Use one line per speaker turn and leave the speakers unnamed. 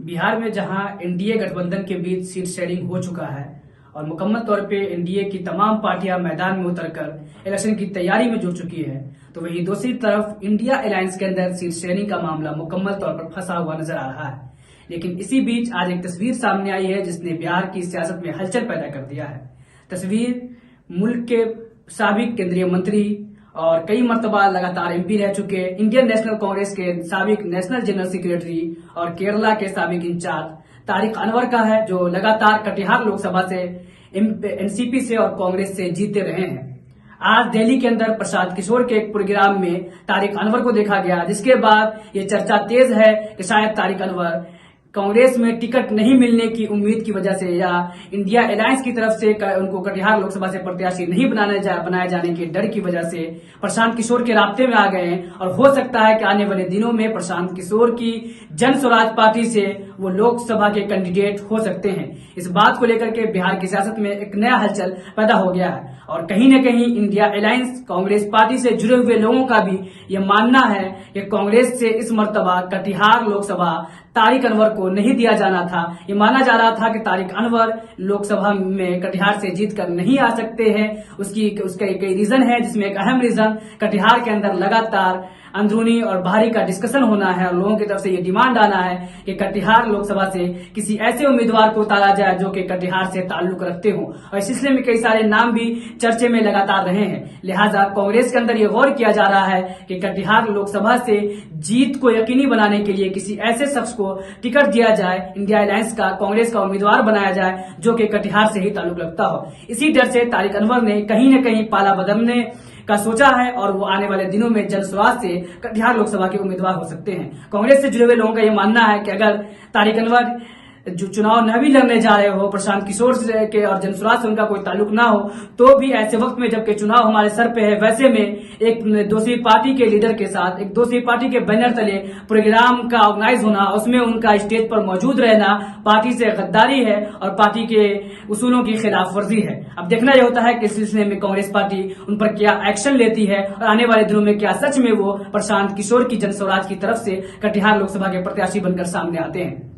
बिहार में जहां एनडीए गठबंधन के बीच सीट शेयरिंग हो चुका है और मुकम्मल तौर पे एनडीए की तमाम पार्टियां मैदान में उतरकर इलेक्शन की तैयारी में जुट चुकी है, तो वहीं दूसरी तरफ इंडिया अलायंस के अंदर सीट शेयरिंग का मामला मुकम्मल तौर पर फंसा हुआ नजर आ रहा है। लेकिन इसी बीच आज एक तस्वीर सामने आई है जिसने बिहार की सियासत में हलचल पैदा कर दिया है। तस्वीर मुल्क के साबिक केंद्रीय मंत्री और कई मर्तबा लगातार एमपी रह चुके इंडियन नेशनल कांग्रेस के साबिक नेशनल जनरल सेक्रेटरी और केरला के साबिक इंचार्ज तारिक अनवर का है, जो लगातार कटिहार लोकसभा से एनसीपी से और कांग्रेस से जीते रहे हैं। आज दिल्ली के अंदर प्रशांत किशोर के एक प्रोग्राम में तारिक अनवर को देखा गया, जिसके बाद ये चर्चा तेज है कि शायद तारिक अनवर कांग्रेस में टिकट नहीं मिलने की उम्मीद की वजह से या इंडिया अलायंस की तरफ से उनको कटिहार लोकसभा से प्रत्याशी नहीं बनाए जाने के डर की वजह से प्रशांत किशोर के राब्ते में आ गए हैं। और हो सकता है कि आने वाले दिनों में प्रशांत किशोर की जन स्वराज पार्टी से वो लोकसभा के कैंडिडेट हो सकते हैं। इस बात को लेकर के बिहार की सियासत में एक नया हलचल पैदा हो गया है और कहीं न कहीं इंडिया अलायंस कांग्रेस पार्टी से जुड़े हुए लोगों का भी ये मानना है कि कांग्रेस से इस मर्तबा कटिहार लोकसभा तारिक अनवर को नहीं दिया जाना था। ये माना जा रहा था कि तारिक अनवर लोकसभा में कटिहार से जीतकर नहीं आ सकते हैं। उसका कई रीजन है, जिसमें एक अहम रीजन कटिहार के अंदर लगातार अंदरूनी और बाहरी का डिस्कशन होना है और लोगों की तरफ से ये डिमांड आना है कि कटिहार लोकसभा से किसी ऐसे उम्मीदवार को उतारा जाए जो कि कटिहार से ताल्लुक रखते हो, और इस सिलसिले में कई सारे नाम भी चर्चे में लगातार रहे हैं। लिहाजा कांग्रेस के अंदर ये गौर किया जा रहा है कि कटिहार लोकसभा से जीत को यकीनी बनाने के लिए किसी ऐसे शख्स को टिकट दिया जाए, इंडिया अलायंस का कांग्रेस का उम्मीदवार बनाया जाए जो कि कटिहार से ही ताल्लुक रखता हो। इसी डर से तारिक अनवर ने कहीं न कहीं पाला बदलने का सोचा है और वो आने वाले दिनों में जन स्वराज से कटिहार लोकसभा के उम्मीदवार हो सकते हैं। कांग्रेस से जुड़े हुए लोगों का ये मानना है कि अगर तारिक अनवर जो चुनाव न भी लड़ने जा रहे हो, प्रशांत किशोर से के और जनसुराज से उनका कोई ताल्लुक ना हो, तो भी ऐसे वक्त में जबकि चुनाव हमारे सर पे है, वैसे में एक दूसरी पार्टी के लीडर के साथ एक दूसरी पार्टी के बैनर तले प्रोग्राम का ऑर्गेनाइज होना, उसमें उनका स्टेज पर मौजूद रहना पार्टी से गद्दारी है और पार्टी के उसूलों की खिलाफ वर्जी है। अब देखना यह होता है कि इस सिलसिले में कांग्रेस पार्टी उन पर क्या एक्शन लेती है और आने वाले दिनों में क्या सच में वो प्रशांत किशोर की जनसुराज की तरफ से कटिहार लोकसभा के प्रत्याशी बनकर सामने आते हैं।